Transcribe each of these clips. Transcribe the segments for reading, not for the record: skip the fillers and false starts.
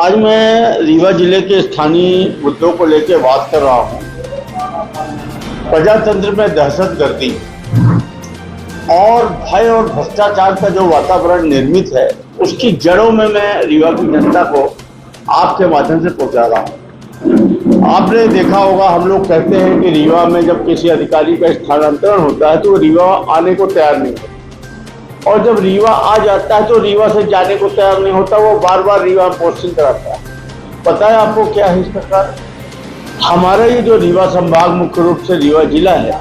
आज मैं रीवा जिले के स्थानीय मुद्दों को लेकर बात कर रहा हूँ। प्रजातंत्र में दहशतगर्दी और भय और भ्रष्टाचार का जो वातावरण निर्मित है, उसकी जड़ों में मैं रीवा की जनता को आपके माध्यम से पहुंचा रहा हूँ। आपने देखा होगा, हम लोग कहते हैं कि रीवा में जब किसी अधिकारी का स्थानांतरण होता है तो वो रीवा आने को तैयार नहीं होता, और जब रीवा आ जाता है तो रीवा से जाने को तैयार नहीं होता, वो बार बार रीवा में पोस्टिंग कराता है। पता है आपको क्या है इस प्रकार? हमारा ये जो रीवा संभाग मुख्य रूप से रीवा जिला है,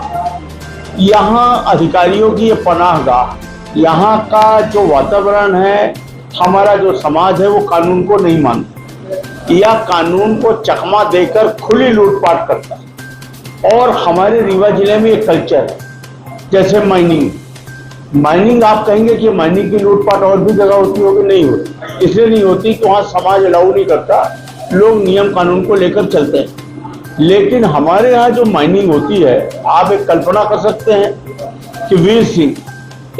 यहाँ अधिकारियों की ये पनाहगाह, यहाँ का जो वातावरण है, हमारा जो समाज है वो कानून को नहीं मानता या कानून को चकमा देकर खुली लूटपाट करता है। और हमारे रीवा जिले में एक कल्चर है, जैसे माइनिंग आप कहेंगे कि माइनिंग की लूटपाट और भी जगह होती होगी, नहीं होती। इसलिए नहीं होती कि वहाँ समाज अलाउ नहीं करता, लोग नियम कानून को लेकर चलते हैं। लेकिन हमारे यहाँ जो माइनिंग होती है, आप एक कल्पना कर सकते हैं कि वीर सिंह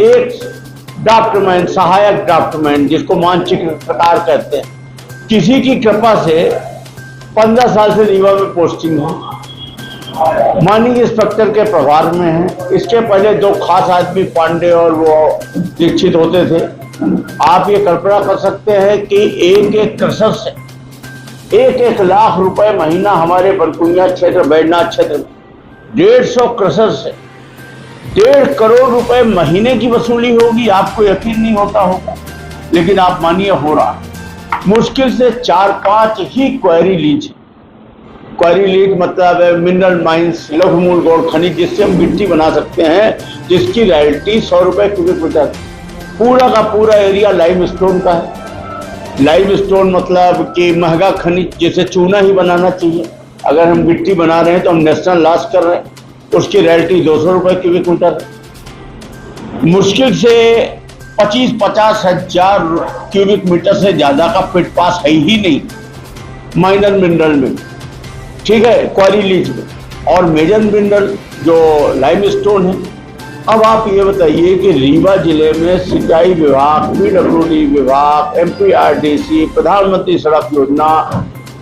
एक ड्राफ्टमैन, सहायक ड्राफ्टमैन, जिसको मानचित्रकार कहते हैं, किसी की कृपा से 15 साल से रीवा में पोस्टिंग है, माइनिंग इंस्पेक्टर के प्रभार में है। इसके पहले दो खास आदमी पांडे और वो दीक्षित होते थे। आप ये कल्पना कर सकते हैं कि एक एक क्रशर से 1-1 लाख रुपए महीना हमारे बरकुनिया क्षेत्र, बैजनाथ क्षेत्र में 150 क्रशर से 1.5 करोड़ रुपए महीने की वसूली होगी। आपको यकीन नहीं होता होगा, लेकिन आप मानिए हो रहा। मुश्किल से 4-5 ही क्वेरी लीज मतलब है मिनरल माइंस, लघु मूल गौण खनिज, जिससे हम मिट्टी बना सकते हैं, जिसकी रॉयल्टी 100 रुपए क्यूबिक मीटर। पूरा का पूरा एरिया लाइमस्टोन का है। लाइमस्टोन मतलब कि महंगा खनिज, जिसे चूना ही बनाना चाहिए। अगर हम मिट्टी बना रहे हैं तो हम नेशनल लॉस कर रहे हैं। उसकी रॉयल्टी 200 रुपए क्यूबिक मीटर। मुश्किल से 25-50 हजार क्यूबिक मीटर से ज्यादा का पिट पास है ही नहीं माइनर मिनरल में, ठीक है, क्वारी लीज में। और मेजर मिनरल जो लाइमस्टोन है। अब आप ये बताइए कि रीवा जिले में सिंचाई विभाग, पीडब्ल्यूडी विभाग, एमपीआरडीसी, प्रधानमंत्री सड़क योजना,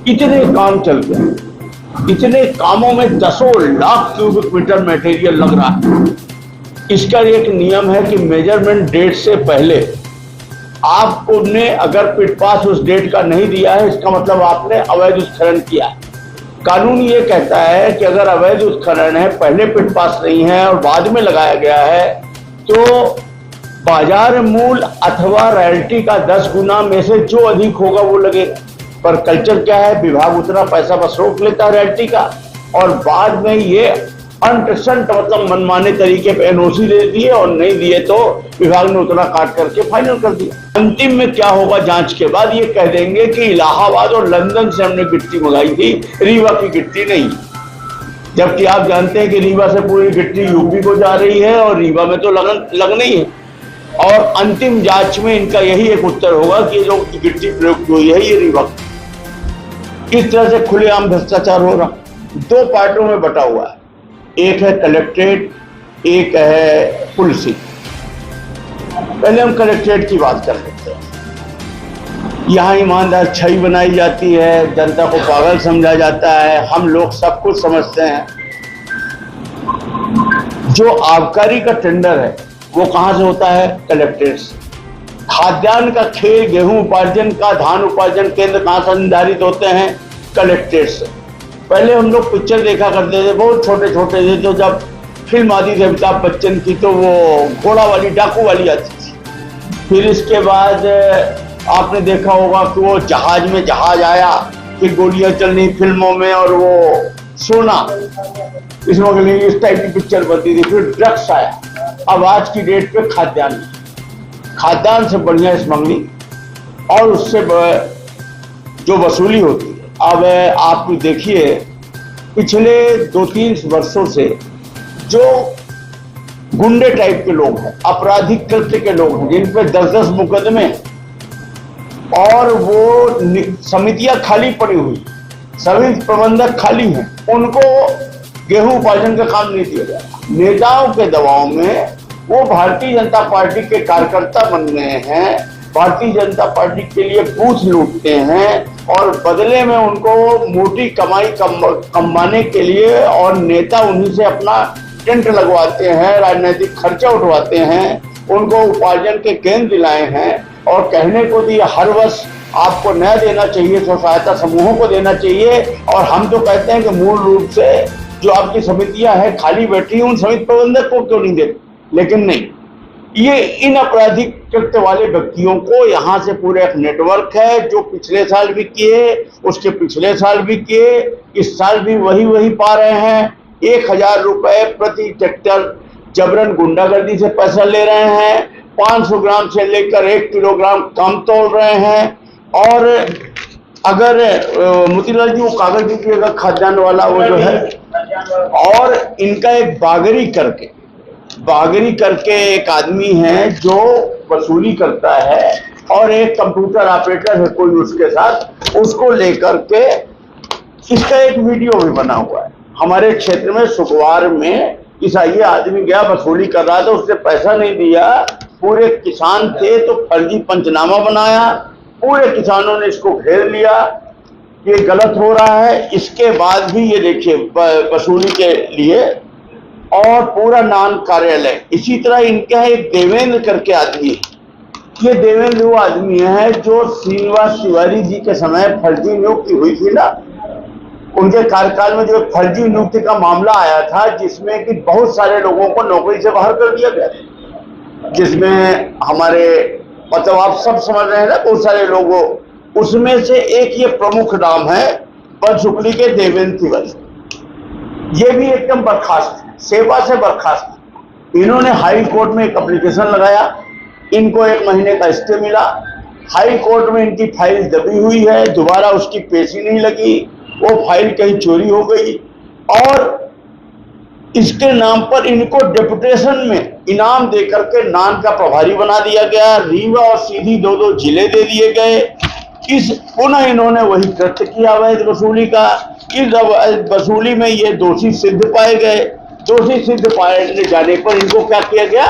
इतने काम चलते हैं। इतने कामों में 10 लाख क्यूबिक मीटर मटेरियल लग रहा है। इसका एक नियम है कि मेजरमेंट डेट से पहले आपने अगर पिट पास उस डेट का नहीं दिया है, इसका मतलब आपने अवैध उत्खनन किया है। कानून ये कहता है कि अगर अवैध उत्खनन है, पहले पिट पास नहीं है और बाद में लगाया गया है, तो बाजार मूल्य अथवा रॉयल्टी का 10 गुना में से जो अधिक होगा वो लगेगा। पर कल्चर क्या है, विभाग उतना पैसा बस रोक लेता है रॉयल्टी का, और बाद में ये अनटसंट मतलब मनमाने तरीके पे एनओसी दे दिए, और नहीं दिए तो विभाग ने उतना काट करके फाइनल कर दिया। अंतिम में क्या होगा, जांच के बाद ये कह देंगे कि इलाहाबाद और लंदन से हमने गिट्टी मंगाई थी, रीवा की गिट्टी नहीं। जबकि आप जानते हैं कि रीवा से पूरी गिट्टी यूपी को जा रही है और रीवा में तो लग नहीं है। और अंतिम जांच में इनका यही एक उत्तर होगा कि जो गिट्टी प्रयोग हुई है ये रीवा। इस तरह से खुलेआम भ्रष्टाचार हो रहा। 2 पार्टों में बटा हुआ है, एक है कलेक्ट्रेट, एक है पुलिसिंग। पहले हम कलेक्ट्रेट की बात कर लेते हैं। यहाँ ईमानदार छवि बनाई जाती है, जनता को पागल समझा जाता है, हम लोग सब कुछ समझते हैं। जो आबकारी का टेंडर है वो कहाँ से होता है? कलेक्ट्रेट से। खाद्यान्न का खेल, गेहूं उपार्जन का, धान उपार्जन केंद्र कहाँ से निर्धारित होते हैं? कलेक्ट्रेट से। पहले हम लोग पिक्चर देखा करते थे, बहुत छोटे छोटे थे, तो जब फिल्म आती थी अमिताभ बच्चन की, तो वो घोड़ा वाली, डाकू वाली आती थी। फिर इसके बाद आपने देखा होगा कि वो जहाज में जहाज आया, फिर गोलियां चलनी फिल्मों में, और वो सोना, इसमें इस टाइप की पिक्चर बनती थी। फिर ड्रग्स आया। अब आज की डेट पे खाद्यान्न से बढ़िया स्मगलिंग, और उससे जो वसूली होती है। अब आप देखिए, पिछले 2-3 वर्षों से जो गुंडे टाइप के लोग हैं, आपराधिक कृत्य के लोग हैं, जिन पे 10-10 मुकदमे, और वो समितियां खाली पड़ी हुई, सभी प्रबंधक खाली हैं, उनको गेहूं उपार्जन का काम नहीं दिया गया। नेताओं के दबाव में वो भारतीय जनता पार्टी के कार्यकर्ता बन गए हैं, भारतीय जनता पार्टी के लिए बूथ लूटते हैं और बदले में उनको मोटी कमाई कमाने के लिए और नेता उन्हीं से अपना टेंट लगवाते हैं, राजनीतिक खर्चा उठवाते हैं, उनको उपार्जन के केंद्र दिलाए हैं और कहने को दिए हर वर्ष आपको नया देना चाहिए, स्व सहायता समूहों को देना चाहिए। और हम तो कहते हैं कि मूल रूप से जो आपकी समितियां हैं खाली बैठी हैं, उन समिति प्रबंधक को क्यों नहीं देते? लेकिन नहीं, ये इन आपराधिक कृत्य वाले व्यक्तियों को यहाँ से पूरे एक नेटवर्क है जो पिछले साल भी किए, उसके पिछले साल भी किए, इस साल भी वही पा रहे हैं। 1000 रुपए प्रति ट्रैक्टर जबरन गुंडागर्दी से पैसा ले रहे हैं, 500 ग्राम से लेकर 1 किलोग्राम कम तोल रहे हैं। और अगर मोतीलाल जी वो कागज दीजिएगा खाद्यान्न वाला वो जो है, और इनका एक बागरी करके एक आदमी है जो वसूली करता है और एक कंप्यूटर ऑपरेटर है कोई उसके साथ, उसको लेकर के इसका एक वीडियो भी बना हुआ है। हमारे क्षेत्र में सुखवार में ये आदमी गया, वसूली कर रहा था, उसने पैसा नहीं दिया, पूरे किसान थे तो फर्जी पंचनामा बनाया, पूरे किसानों ने इसको घेर लिया, ये गलत हो रहा है। इसके बाद भी ये देखिए वसूली के लिए और पूरा नान कार्यालय। इसी तरह इनके यहाँ एक देवेंद्र करके आदमी है, ये देवेंद्र वो आदमी है जो श्रीनिवास तिवारी जी के समय फर्जी नियुक्ति हुई थी ना, उनके कार्यकाल में जो फर्जी नियुक्ति का मामला आया था जिसमें कि बहुत सारे लोगों को नौकरी से बाहर कर दिया गया, जिसमें हमारे मतलब आप सब समझ रहे हैं ना बहुत सारे लोगों, उसमें से एक ये प्रमुख नाम है पंचकुली के देवेंद्र तिवारी। ये भी एकदम बर्खास्त, सेवा से बर्खास्त। इन्होंने हाई कोर्ट में एक एप्लीकेशन लगाया, इनको 1 महीने का स्टे मिला, हाई कोर्ट में इनकी फाइल दबी हुई है, दोबारा उसकी पेशी नहीं लगी, वो फाइल कहीं चोरी हो गई और इसके नाम पर इनको डेपुटेशन में इनाम देकर के नान का प्रभारी बना दिया गया, रीवा और सीधी 2 जिले दे दिए गए। इस पुनः इन्होंने वही कृत्य किया अवैध वसूली का। इस वसूली में ये दोषी सिद्ध पाए गए, दोषी सिद्ध पाए जाने पर इनको क्या किया गया,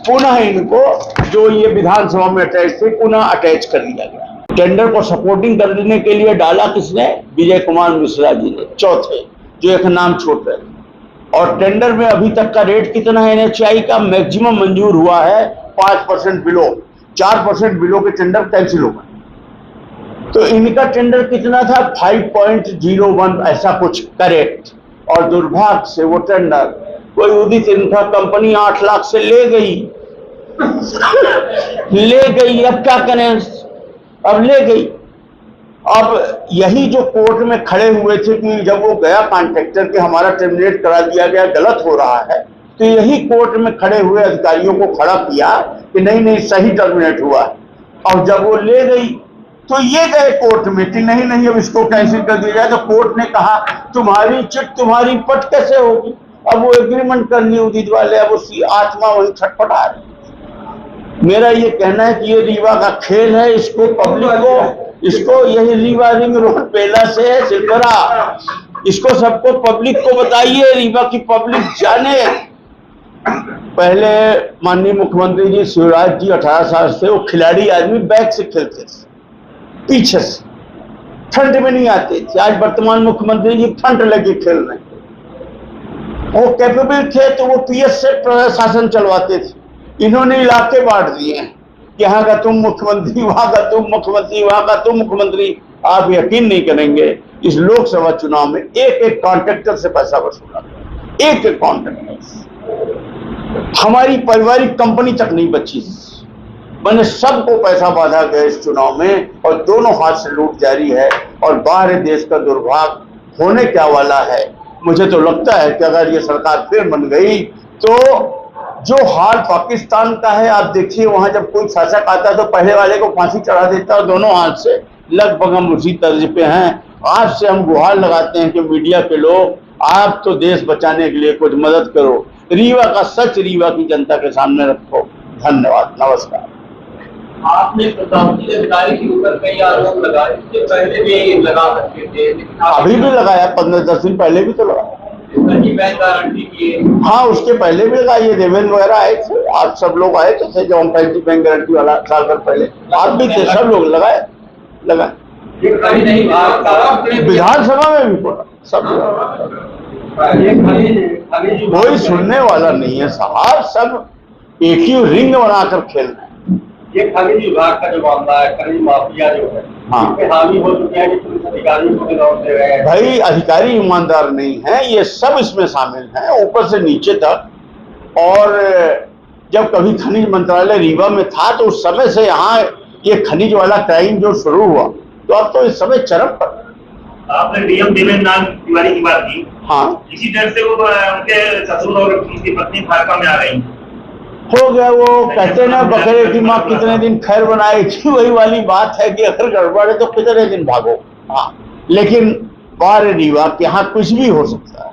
पुनः इनको जो ये विधानसभा में अटैच थे पुनः अटैच कर दिया गया। टेंडर को सपोर्टिंग करने के लिए डाला किसने? विजय कुमार मिश्रा जी ने, चौथे, जो एक नाम छोड़ रहे। और टेंडर में अभी तक का रेट कितना है? NHAI का मैक्सिमम मंजूर हुआ है 5% बिलो, 4% बिलो के टेंडर कैंसिल हो गए। तो इनका टेंडर कितना था? 5.01 ऐसा कुछ करेक्ट। और दुर्भाग्य से वो टेंडर कोई उदित इन्फ्रा कंपनी 8 लाख से ले गई। अब क्या करें, अब ले गई। अब यही जो कोर्ट में खड़े हुए थे कि जब वो गया कॉन्ट्रैक्टर के हमारा टर्मिनेट करा दिया गया, गलत हो रहा है, तो यही कोर्ट में खड़े हुए अधिकारियों को खड़ा किया कि नहीं सही टर्मिनेट हुआ। और जब वो ले गई तो ये गए कोर्ट में कि नहीं अब इसको कैंसिल कर दिया जाए। तो कोर्ट ने कहा तुम्हारी चिट तुम्हारी पट कैसे होगी? अब वो एग्रीमेंट कर ली उदित वाले, अब उसकी आत्मा वही छटपटा रही। मेरा ये कहना है कि ये रीवा का खेल है, इसको पब्लिक को, इसको यही रीवा रिंग रोड पेला से सिलवरा, इसको सबको पब्लिक को बताइए, रीवा की पब्लिक जाने। पहले माननीय मुख्यमंत्री जी शिवराज जी 18 साल से वो खिलाड़ी आदमी बैक से खेलते थे, पीछे से, फ्रंट में नहीं आते थे। आज वर्तमान मुख्यमंत्री जी फ्रंट लगे खेल रहे हैं। वो कैपेबल थे तो वो PS से प्रशासन चलवाते थे। इन्होंने इलाके बांट दिए हैं, यहाँ का तुम मुख्यमंत्री, वहां का तुम मुख्यमंत्री, वहां का तुम मुख्यमंत्री। आप यकीन नहीं करेंगे इस लोकसभा चुनाव में एक कॉन्ट्रैक्टर से पैसा वसूला, एक कॉन्ट्रैक्टर से। हमारी पारिवारिक कंपनी तक नहीं बची, मैंने सबको पैसा बांधा गया इस चुनाव में, और दोनों हाथ से लूट जारी है। और बाहर देश का दुर्भाग्य होने क्या वाला है। मुझे तो लगता है कि अगर ये सरकार फिर बन गई तो जो हाल पाकिस्तान का है, आप देखिए वहां जब कोई शासक आता है तो पहले वाले को फांसी चढ़ा देता है, दोनों हाथ से। लगभग हम उसी तर्ज पे हैं। आज से हम गुहार लगाते हैं कि मीडिया के लोग, आप तो देश बचाने के लिए कुछ मदद करो, रीवा का सच रीवा की जनता के सामने रखो। धन्यवाद, नमस्कार। आपने प्रशासनिक अधिकारी के ऊपर कई आरोप लगाए, इससे पहले भी लगा सकते थे, अभी भी लगाया, 15-10 दिन पहले भी तो लगाया। बैंक गारंटी किए। हाँ, उसके पहले भी लगा, ये देवेंद्र वगैरह आए थे, आप सब लोग आए तो थे, जो हम 35 बैंक गारंटी वाला साल भर पहले आप भी थे, सब लोग लगाए। विधानसभा में भी पड़ा सब लोग। कोई सुनने वाला नहीं है साहब, सब एक ही रिंग बनाकर खेल रहे हैं। ये खनिज विभाग का जो मामला है, खनिज माफिया जो है, हाँ, इस पे हावी हो चुके हैं कि पुलिस अधिकारियों को गिरफ्तार दे रहे हैं। भाई अधिकारी ईमानदार नहीं है, ये सब इसमें शामिल हैं ऊपर से नीचे तक। और जब कभी खनिज मंत्रालय रीवा में था तो उस समय से यहाँ ये खनिज वाला क्राइम जो शुरू हुआ, तो अब तो इस समय चरम पर। आपने डीएम देवेंद्र नाथ तिवारी की बात की। हाँ, इसी डर से वो उनके ससुर और उनकी पत्नी फरका में आ गई। हो गया, वो कहते ना बकरे की माँ कितने दिन खैर बनाएगी, वही वाली बात है कि अगर गड़बड़ है तो कितने दिन भागो। हाँ, लेकिन बाहर रीवा के यहाँ कुछ भी हो सकता है।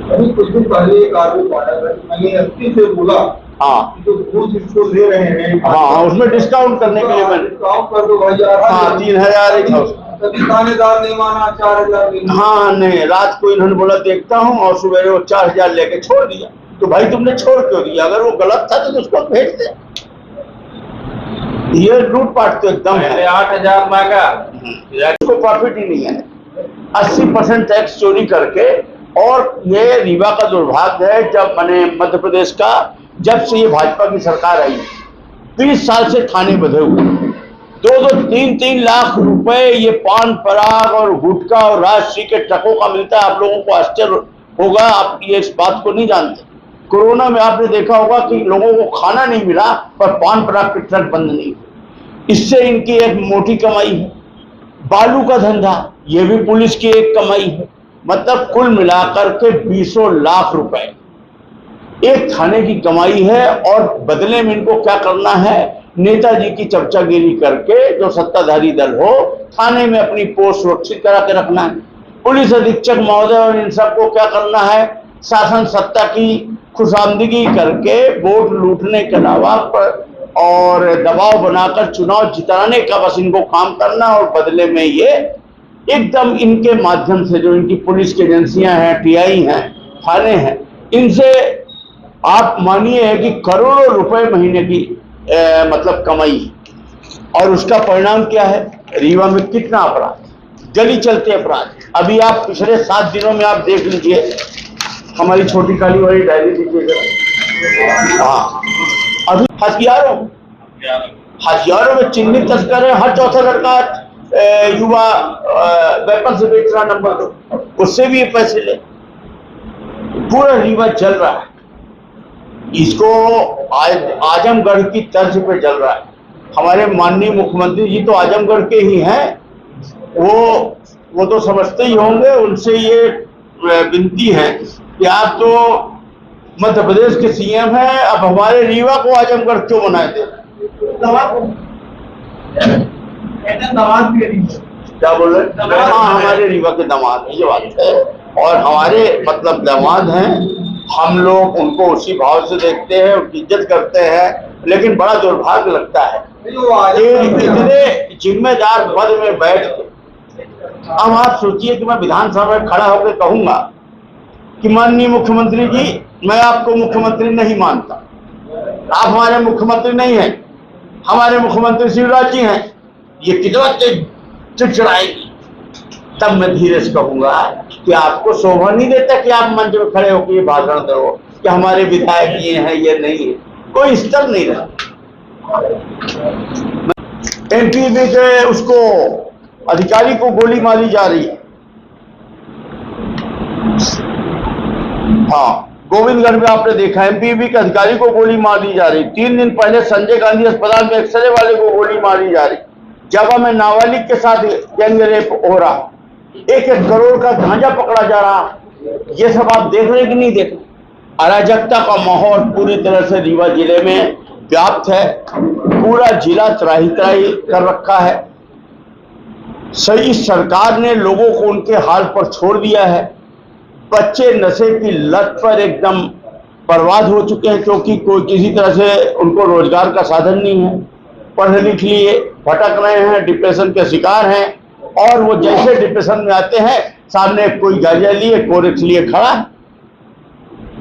अभी कुछ दिन पहले एक आरोप आया था, मैंने एसपी से बोला हाँ, जो घूस इसको दे रहे हैं, हाँ, उसमें डिस्काउंट करने के लिए मैंने डिस्काउंट कर दो भाई यार। हाँ, 3000 ही था उसका। कभी थानेदार नहीं माना, 4000। हाँ, नहीं, रात को इन्होंने बोला देखता हूँ, और सुबह वो 4000 लेके छोड़ दिया। तो भाई तुमने छोड़ क्यों दिया? अगर वो गलत था तो उसको भेज दे। ये लूटपाट तो एकदम है। 8000 मांगा, इसको प्रॉफिट ही नहीं है। 80% टैक्स चोरी करके। और ये रीवा का दुर्भाग्य है, जब मैंने मध्य प्रदेश का, जब से ये भाजपा की सरकार आई 30 साल से थाने बंधे हुए, 2-2, 3-3 लाख रुपए ये पान पराग और गुटखा और राजश्री के ट्रकों का मिलता है। आप लोगों को आश्चर्य होगा, आप ये इस बात को नहीं जानते। कोरोना में आपने देखा होगा कि लोगों को खाना नहीं मिला, पर पान पराग के ट्रक बंद नहीं हुए। इससे इनकी एक मोटी कमाई है। बालू का धंधा, ये भी पुलिस की एक कमाई है। मतलब कुल मिलाकर के 20 लाख रुपए एक थाने की कमाई है। और बदले में इनको क्या करना है? नेताजी की चमचागिरी करके, जो सत्ताधारी दल हो, थाने में अपनी पोस्ट सुरक्षित करा के रखना है। पुलिस अधीक्षक महोदय और इन सबको क्या करना है? शासन सत्ता की खुशामदगी करके वोट लूटने के अलावा और दबाव बनाकर चुनाव जिताने का बस इनको काम करना। और बदले में ये एकदम इनके माध्यम से, जो इनकी पुलिस की एजेंसियां हैं, टीआई हैं, थाने हैं, इनसे आप मानिए कि करोड़ों रुपए महीने की मतलब कमाई। और उसका परिणाम क्या है? रीवा में कितना अपराध, गली चलते अपराध। अभी आप पिछले 7 दिनों में आप देख लीजिए, हमारी छोटी काली वाली डायरी दीजिएगा। हाँ, अभी हथियारों में चिन्हित तस्कर है। हर चौथा लड़का युवा वेपन से बेच रहा, नंबर 2, उससे भी ये पैसे ले। पूरा रीवा जल रहा है। इसको आजमगढ़ की तर्ज पे जल रहा है। हमारे माननीय मुख्यमंत्री जी तो आजमगढ़ के ही हैं, वो तो समझते ही होंगे। उनसे ये विनती है कि आप तो मध्य प्रदेश के सीएम हैं, अब हमारे रीवा को आजमगढ़ क्यों बनाए दे? क्या बोल रहे? हाँ, हमारे रीवा के दामाद है, ये बात है। और हमारे मतलब दामाद हैं, हम लोग उनको उसी भाव से देखते हैं, उनकी इज्जत करते हैं। लेकिन बड़ा दुर्भाग्य लगता है इतने जिम्मेदार पद में बैठ के। अब आप सोचिए कि मैं विधानसभा में खड़ा होकर कहूंगा कि माननीय मुख्यमंत्री जी, मैं आपको मुख्यमंत्री नहीं मानता, आप हमारे मुख्यमंत्री नहीं हैं, हमारे मुख्यमंत्री शिवराज जी हैं। ये कितना चिड़चिड़ाएगी। तब मैं धीरे से कहूंगा कि आपको शोभा नहीं देता कि आप मंच में खड़े होकर ये भाषण दो कि हमारे विधायक ये हैं, ये नहीं है। कोई स्तर नहीं रहा। एमपीबी के उसको अधिकारी को गोली मारी जा रही है। हाँ, गोविंदगढ़ में आपने देखा, एमपीबी के अधिकारी को गोली मारी जा रही। 3 दिन पहले संजय गांधी अस्पताल में एक्सरे वाले को गोली मारी जा रही। जगह में नाबालिग के साथ गैंग रेप हो रहा, 1-1 करोड़ का गांजा पकड़ा जा रहा। ये सब आप देख रहे कि नहीं देख रहे? अराजकता का माहौल पूरी तरह से रीवा जिले में व्याप्त है। पूरा जिला त्राही-त्राही कर रखा है। सही सरकार ने लोगों को उनके हाल पर छोड़ दिया है। बच्चे नशे की लत पर एकदम बर्बाद हो चुके हैं, क्योंकि कोई किसी तरह से उनको रोजगार का साधन नहीं है। पढ़ लिख लिए भटक रहे हैं, डिप्रेशन के शिकार हैं। और वो जैसे डिप्रेशन में आते हैं, सामने कोई गांजा लिए, कोरेक्स लिए खड़ा है।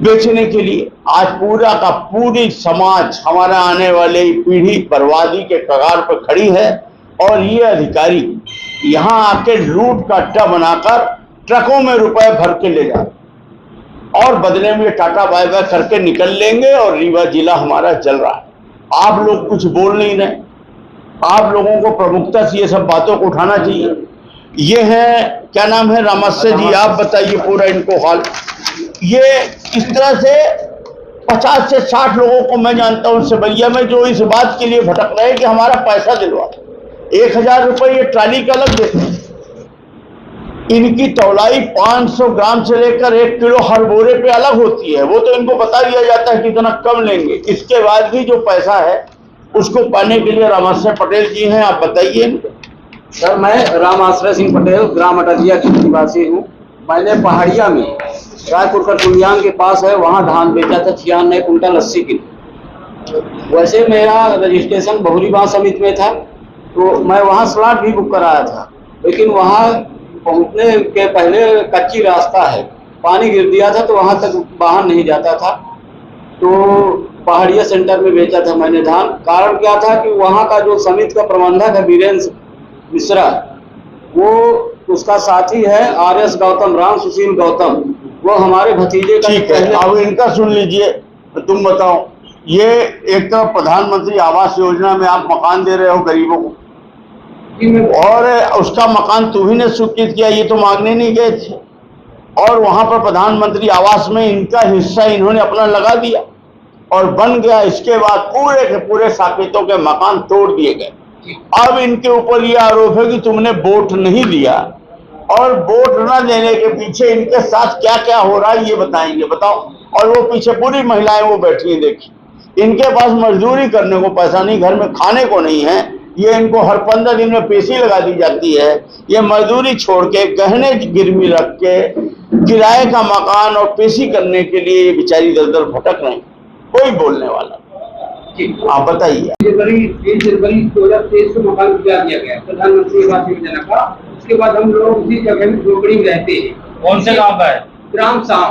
बेचने के लिए। आज पूरा का पूरी समाज, हमारा आने वाली पीढ़ी बर्बादी के कगार पर खड़ी है और ये अधिकारी यहाँ आके लूट का अड्डा बनाकर ट्रकों में रुपए भर के ले जाते और बदले में टाटा बाय बाय करके निकल लेंगे और रीवा जिला हमारा जल रहा है। आप लोग कुछ बोल नहीं रहे। आप लोगों को प्रमुखता से ये सब बातों को उठाना चाहिए। ये है, क्या नाम है, रामस्य जी, आप बताइए पूरा इनको हाल। ये इस तरह से 50 से 60 लोगों को मैं जानता हूँ सिमरिया में, जो इस बात के लिए भटक रहे हैं कि हमारा पैसा दिलवा। 1000 रुपये ये ट्राली का अलग देते हैं। इनकी तौलाई 500 ग्राम से लेकर 1 किलो हर बोरे पे अलग होती है। वो तो इनको बता दिया जाता है कि इतना कम लेंगे। इसके बाद भी जो पैसा है उसको पाने के लिए रामाश्रय पटेल जी हैं, आप बताइए इनको। सर, मैं रामाश्रय सिंह पटेल, ग्राम अटलिया की निवासी हूँ। मैंने पहाड़िया में रायपुर का टुलियान के पास है, वहाँ धान बेचा था 96 कुंटल 80 किलो। वैसे मेरा रजिस्ट्रेशन बहुरीबाग समिति में था, तो मैं वहाँ स्लॉट भी बुक कराया था, लेकिन वहाँ पहुँचने के पहले कच्ची रास्ता है, पानी गिर दिया था तो वहाँ तक वाहन नहीं जाता था। तो पहाड़िया सेंटर में बेचा था मैंने धान। कारण क्या था कि वहाँ का जो समिति का प्रबंधक है वीरेंद्र मिश्रा, वो उसका साथी है RS गौतम, राम सुशील गौतम, वो हमारे भतीजे का। ठीक है, अब इनका सुन लीजिए। तुम बताओ, ये एक तो प्रधानमंत्री आवास योजना में आप मकान दे रहे हो गरीबों को, और उसका मकान तुम्ही ने स्वीकृत किया, ये तो मांगने नहीं गए थे। और वहां पर प्रधानमंत्री आवास में इनका हिस्सा इन्होंने अपना लगा दिया और बन गया। इसके बाद पूरे के पूरे साकेतों के मकान तोड़ दिए गए। अब इनके ऊपर ये आरोप है कि तुमने वोट नहीं दिया, और वोट न देने के पीछे इनके साथ क्या क्या हो रहा है ये बताएंगे। बताओ। और वो पीछे पूरी महिलाएं वो बैठी हैं, देखी। इनके पास मजदूरी करने को पैसा नहीं, घर में खाने को नहीं है। ये इनको हर 15 दिन में पेशी लगा दी जाती है। ये मजदूरी छोड़ के, गहने गिरवी रख के, किराए का मकान और पेशी करने के लिए ये बेचारी दर दर भटक रही। कोई बोलने वाला। आप बताइए। जनवरी 2023 को मकान दिया गया प्रधानमंत्री आवास योजना का। उसके बाद हम लोग उसी जगह में झोपड़ी में रहते हैं। कौन से गांव का है? ग्राम साम।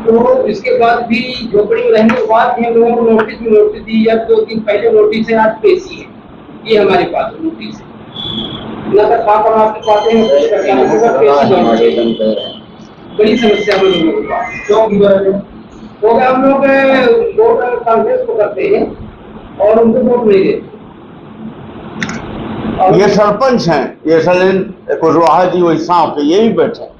तो इसके बाद भी झोपड़ी में रहने के बाद भी हम लोगों को नोटिस दी। अब 2 दिन पहले नोटिस है, आज पेशी है। ये हमारे पास नोटिस है। नगर पाकर आपके पास बड़ी समस्या है लोगों के पास। तो हम लोग वोट कांग्रेस को करते हैं और उनको वोट नहीं देते। ये सरपंच हैं, ये सलेन कुशवाहा जी वही सांव के, यही बैठे।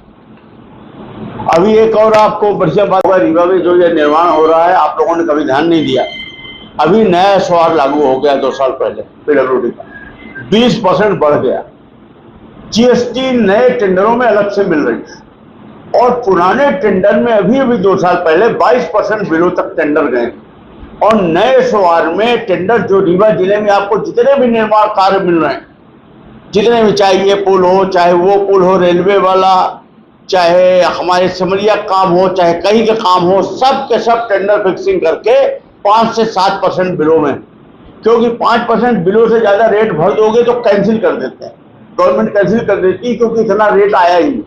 अभी एक और आपको बढ़िया बात हुआ, रीवा में जो ये निर्माण हो रहा है, आप लोगों ने कभी ध्यान नहीं दिया। अभी नया SOR लागू हो गया 2 साल पहले, PWD का 20% बढ़ गया। GST नए टेंडरों में अलग से मिल रही है, और पुराने टेंडर में अभी 2 साल पहले 22% बिलो तक टेंडर गए। और नए SOR में टेंडर जो रीवा जिले में आपको जितने भी निर्माण कार्य मिल रहे हैं, जितने भी, चाहे ये पुल हो, चाहे वो पुल हो रेलवे वाला, चाहे हमारे सिमरिया काम हो, चाहे कहीं का काम हो, सब के सब टेंडर फिक्सिंग करके 5 से 7% बिलो में। क्योंकि 5% बिलो से ज्यादा रेट भर दोगे तो कैंसिल कर देते हैं, गवर्नमेंट कैंसिल कर देती है, क्योंकि इतना रेट आया ही नहीं।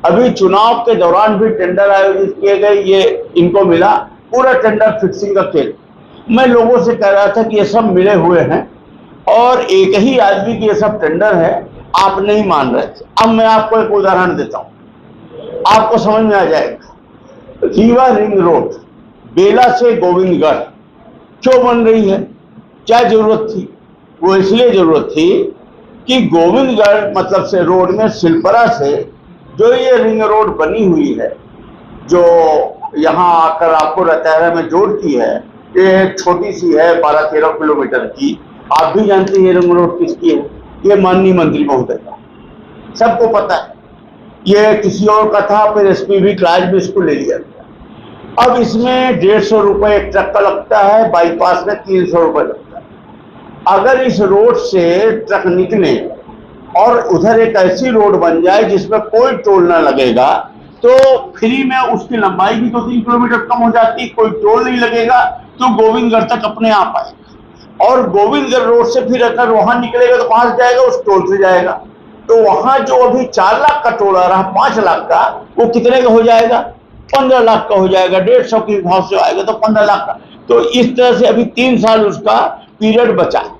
अभी चुनाव के दौरान भी टेंडर आयोजित किए गए, ये इनको मिला पूरा टेंडर फिक्सिंग का खेल। मैं लोगों से कह रहा था कि ये सब मिले हुए हैं और एक ही आदमी की ये सब टेंडर है, आप नहीं मान रहे थे। अब मैं आपको एक उदाहरण देता हूं, आपको समझ में आ जाएगा। रीवा रिंग रोड बेला से गोविंदगढ़ क्यों बन रही है, क्या जरूरत थी? वो इसलिए जरूरत थी कि गोविंदगढ़ मतलब से रोड में सिलपरा से जो ये रिंग रोड बनी हुई है, जो यहाँ आकर आपको रतहरा में जोड़ती है, ये छोटी सी है 12-13 किलोमीटर की। आप भी जानते हैं ये रिंग रोड किसकी है, ये माननीय मंत्री महोदय का, सबको पता है। ये किसी और का था, फिर SPV क्लास भी इसको ले लिया गया। अब इसमें 150 रुपये एक ट्रक का लगता है, बाईपास में 300 रुपये लगता है। अगर इस रोड से ट्रक निकले और उधर एक ऐसी रोड बन जाए जिसमें कोई टोल ना लगेगा, तो फ्री में उसकी लंबाई भी 2-3 किलोमीटर कम हो जाती, कोई टोल नहीं लगेगा, तो गोविंदगढ़ तक अपने आप आएगा। और गोविंदगढ़ रोड से फिर अगर वहां निकलेगा तो कहां से जाएगा? उस टोल से जाएगा। तो वहां जो अभी 4 लाख का टोल आ रहा है 5 लाख का, वो कितने का हो जाएगा? 15 लाख का हो जाएगा, 150 के भाव से आएगा तो 15 लाख का। तो इस तरह से अभी 3 साल उसका पीरियड बचा है।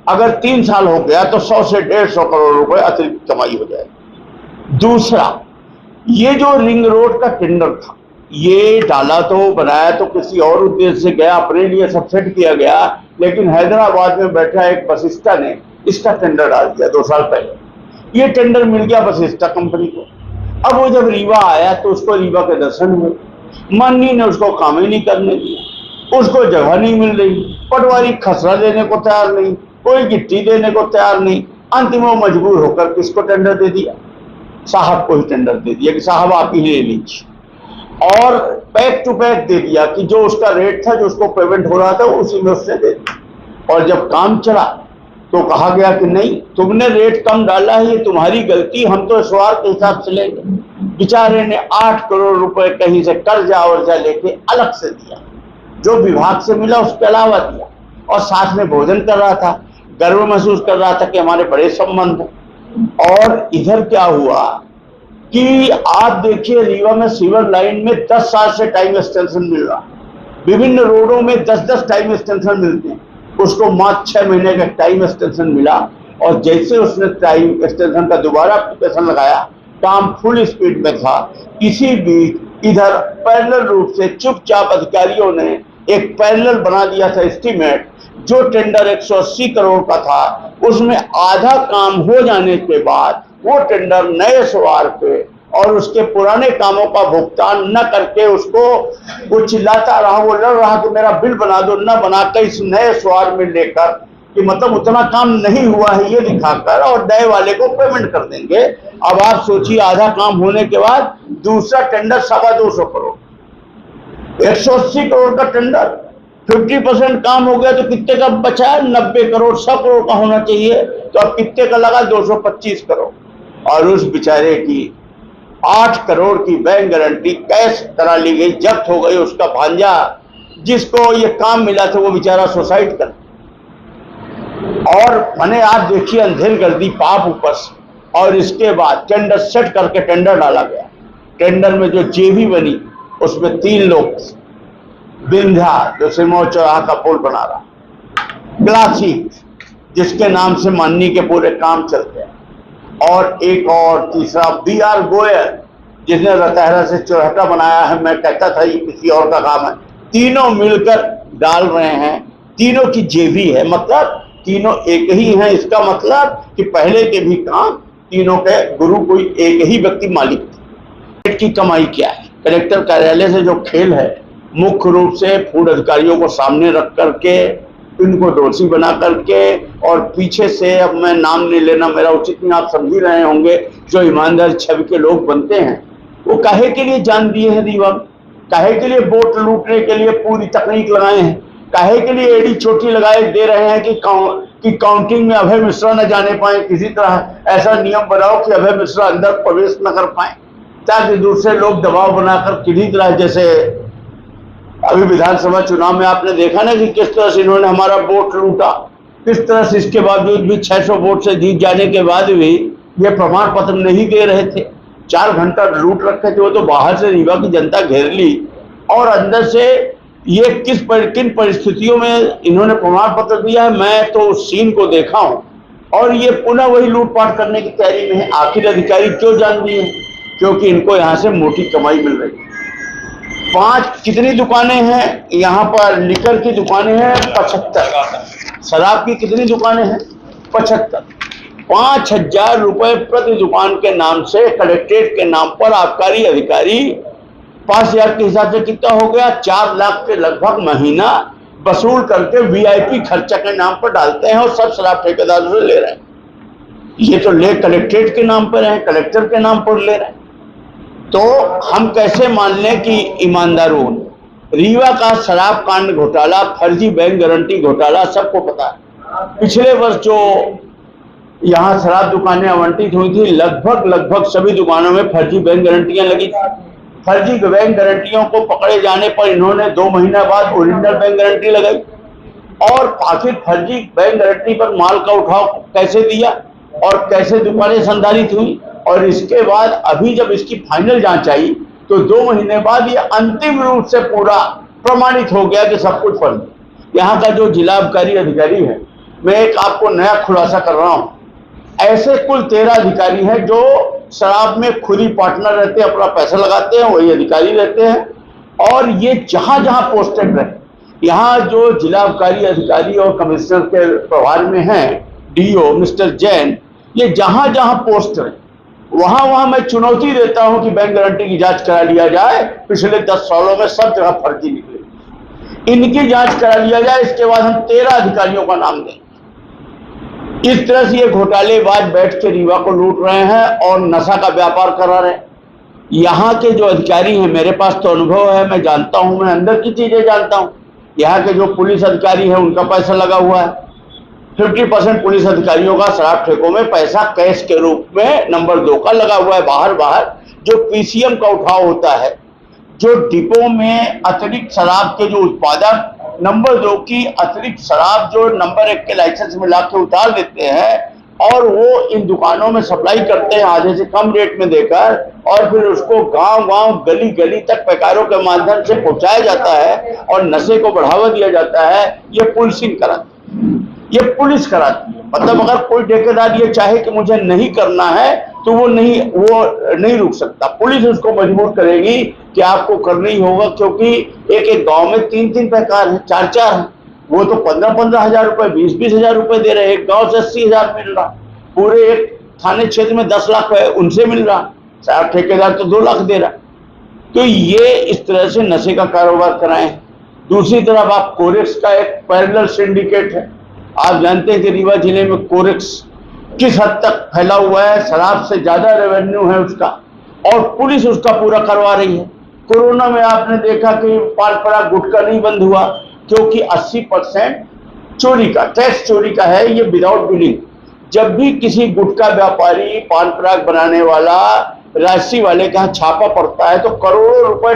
अगर 3 साल हो गया तो 100 से 150 करोड़ रुपए अतिरिक्त कमाई हो जाएगी। दूसरा, ये जो रिंग रोड का टेंडर था, ये डाला तो बनाया तो किसी और उद्देश्य से गया, अपने लिए सब सेट किया गया, लेकिन हैदराबाद में बैठा एक वशिष्ठा ने इसका टेंडर डाल दिया 2 साल पहले। ये टेंडर मिल गया वशिष्ठा कंपनी को। अब वो जब रीवा आया तो उसको रीवा के दर्शन हुए, माननी ने उसको काम ही नहीं करने दिया, उसको जगह नहीं मिल रही, पटवारी खसरा देने को तैयार नहीं, कोई गिट्टी देने को तैयार नहीं। अंतिम वो मजबूर होकर किसको टेंडर दे दिया? साहब को ही टेंडर दे दिया कि साहब आप ही ले लीजिए, और पैक टू पैक दे दिया कि जो उसका रेट था, जो उसको पेमेंट हो रहा था, उसी में उसने दे दिया। और जब काम चला तो कहा गया कि नहीं, तुमने रेट कम डाला है, ये तुम्हारी गलती, हम तो SOR के हिसाब से लेंगे। बेचारे ने 8 करोड़ रुपए कहीं से कर्जा वर्जा लेके अलग से दिया, जो विभाग से मिला उसके अलावा दिया, और साथ में भोजन कर रहा था, गर्व महसूस कर रहा था कि हमारे बड़े संबंध हैं। और इधर क्या हुआ कि आप देखिए, रीवा में सीवर लाइन में 10 साल से टाइम एक्सटेंशन मिल रहा, विभिन्न रोडों में 10-10 टाइम एक्सटेंशन मिलते हैं, उसको मात्र 6 महीने का टाइम एक्सटेंशन मिला। और जैसे उसने टाइम एक्सटेंशन का दोबारा एप्लीकेशन लगाया, काम फुल स्पीड में था। इसी बीच इधर पैरेलल रूप से चुपचाप अधिकारियों ने एक पैरेलल बना दिया था एस्टीमेट, जो टेंडर 180 करोड़ का था, उसमें आधा काम हो जाने के बाद वो टेंडर नए SOR पे और उसके पुराने कामों का भुगतान न करके उसको वो चिल्लाता रहा, वो लड़ रहा कि मेरा बिल बना दो, न बनाकर इस नए SOR में लेकर कि मतलब उतना काम नहीं हुआ है ये दिखाकर, और नए वाले को पेमेंट कर देंगे। अब आप सोचिए, आधा काम होने के बाद दूसरा टेंडर 225 करोड़, 180 करोड़ का टेंडर, 50% काम हो गया तो कितने का बचा है? 90 करोड़, 100 करोड़ का होना चाहिए, तो अब कितने का लगा? 225 करोड़। और उस बेचारे की 8 करोड़ की बैंक गारंटी कैश करा ली गई, जब्त हो गई। उसका भांजा जिसको ये काम मिला था वो बेचारा सुसाइड कर, और मैंने आप देखिए अंधेर कर दी पाप ऊपर से। और इसके बाद टेंडर सेट करके टेंडर डाला गया। टेंडर में जो जेबी बनी उसमें 3 लोग, विंध्या जो सिरमौर चौराहा का पुल बना रहा, क्लासिक जिसके नाम से माननी के पूरे काम चलते हैं, और एक और तीसरा BR गोयल जिसने रतहरा से चौराहा बनाया है। मैं कहता था ये किसी और का काम है। तीनों मिलकर डाल रहे हैं, तीनों की जेबी है, मतलब तीनों एक ही हैं। इसका मतलब कि पहले के भी काम तीनों के गुरु कोई एक ही व्यक्ति मालिक थे। की कमाई क्या है? कलेक्टर कार्यालय से जो खेल है, मुख्य रूप से फूड अधिकारियों को सामने रख करके इनको दोषी बना करके, और पीछे से, अब मैं नाम नहीं लेना मेरा उचित नहीं, आप समझ ही रहे होंगे, जो ईमानदार छवि के लोग बनते हैं वो काहे के लिए जान दिए हैं रीवा में, काहे के लिए वोट लूटने के लिए पूरी तकनीक लगाए हैं, काहे के लिए एड़ी चोटी लगाए दे रहे हैं कि काउंटिंग में अभय मिश्रा न जाने पाए। किसी तरह ऐसा नियम बनाओ कि अभय मिश्रा अंदर प्रवेश न कर पाए, ताकि दूसरे लोग दबाव बनाकर किसी तरह, जैसे अभी विधानसभा चुनाव में आपने देखा ना कि किस तरह से इन्होंने हमारा वोट लूटा, किस तरह से इसके बावजूद भी 600 वोट से जीत जाने के बाद भी ये प्रमाण पत्र नहीं दे रहे थे, 4 घंटा लूट रखे थे। वो तो बाहर से रीवा की जनता घेर ली, और अंदर से ये किन परिस्थितियों में इन्होंने प्रमाण पत्र दिया है, मैं तो उस सीन को देखा हूं, और ये पुनः वही लूटपाट करने की तैयारी में है। आखिर अधिकारी क्यों जान दिए? क्योंकि इनको यहाँ से मोटी कमाई मिल रही है। 5 कितनी दुकानें हैं यहाँ पर? लिकर की दुकानें हैं 75, शराब की कितनी दुकानें हैं? 75। 5,000 रुपए प्रति दुकान के नाम से कलेक्ट्रेट के नाम पर आबकारी अधिकारी 5,000 के हिसाब से कितना हो गया? 4 लाख के लगभग महीना वसूल करके VIP खर्चा के नाम पर डालते हैं, और सब शराब ठेकेदारों से ले रहे हैं। ये तो ले कलेक्ट्रेट के नाम पर है, कलेक्टर के नाम पर ले रहे हैं। तो हम कैसे मान लें कि ईमानदारों ने रीवा का शराब कांड घोटाला, फर्जी बैंक गारंटी घोटाला सबको पता है। पिछले वर्ष जो यहाँ शराब दुकानें आवंटित हुई थी, लगभग सभी दुकानों में फर्जी बैंक गारंटियां लगी थी। फर्जी बैंक गारंटियों को पकड़े जाने पर इन्होंने 2 महीना बाद ओरिजिनल बैंक गारंटी लगाई, और आखिर फर्जी बैंक गारंटी पर माल का उठाव कैसे दिया और कैसे दुकानें संचालित हुई। और इसके बाद अभी जब इसकी फाइनल जांच आई तो 2 महीने बाद ये अंतिम रूप से पूरा प्रमाणित हो गया कि सब कुछ फर्जी। यहाँ का जो जिला आबकारी अधिकारी है, मैं एक आपको नया खुलासा कर रहा हूँ, ऐसे कुल 13 अधिकारी हैं जो शराब में खुद ही पार्टनर रहते हैं, अपना पैसा लगाते हैं, वही अधिकारी रहते हैं। और ये जहां जहां पोस्टेड रहे, यहाँ जो जिला आबकारी अधिकारी और कमिश्नर के प्रभार में हैं, डीओ मिस्टर जैन, ये जहां जहां पोस्ट रहे वहां वहां मैं चुनौती देता हूं कि बैंक गारंटी की जांच करा लिया जाए। पिछले 10 सालों में सब जगह फर्जी निकले, इनकी जांच करा लिया जाए, इसके बाद हम 13 अधिकारियों का नाम दें। इस तरह से ये घोटालेबाज बैठ के रीवा को लूट रहे हैं और नशा का व्यापार करा रहे हैं। यहाँ के जो अधिकारी हैं, मेरे पास तो अनुभव है, मैं जानता हूं, मैं अंदर की चीजें जानता हूं। यहाँ के जो पुलिस अधिकारी हैं उनका पैसा लगा हुआ है। 50% पुलिस अधिकारियों का शराब ठेकों में पैसा कैश के रूप में नंबर 2 का लगा हुआ है। बाहर जो पीसीएम का उठाव होता है, जो डिपो में अतिरिक्त शराब के जो उत्पादक नंबर 2 की अतिरिक्त शराब जो नंबर 1 के लाइसेंस में लाके उतार देते हैं और वो इन दुकानों में सप्लाई करते हैं आधे से कम रेट में देकर, और फिर उसको गांव-गांव गली-गली तक पैकारों के माध्यम से पहुंचाया जाता है और नशे को बढ़ावा दिया जाता है। ये पुलिसिंग कराती है, ये पुलिस कराती है। मतलब अगर कोई ठेकेदार ये चाहे कि मुझे नहीं करना है तो वो नहीं रुक सकता, पुलिस उसको मजबूर करेगी कि आपको करना ही होगा, क्योंकि एक गांव में 3-3 पैकार हैं, 4-4 हैं, वो तो 15-15 हजार रुपए, 20-20 हजार रुपए दे रहे हैं। एक गांव से 80 हजार मिल रहा, पूरे एक थाने क्षेत्र में 10 लाख है उनसे मिल रहा, शायद ठेकेदार तो 2 लाख दे रहा। तो ये इस तरह से नशे का कारोबार कराए। दूसरी तरफ आप कोरेक्स का एक पैरेलल सिंडिकेट है। आप जानते हैं कि रीवा जिले में कोरेक्स किस हद तक फैला हुआ है, शराब से ज्यादा रेवेन्यू है उसका, और पुलिस उसका पूरा करवा रही है। कोरोना में आपने देखा कि पान पराग गुटखा नहीं बंद हुआ, क्योंकि 80% चोरी का, टैक्स चोरी का है ये विदाउट बिलिंग। जब भी किसी गुटखा व्यापारी, पान पराग बनाने वाला, राशि वाले के यहाँ छापा पड़ता है तो करोड़ों रुपए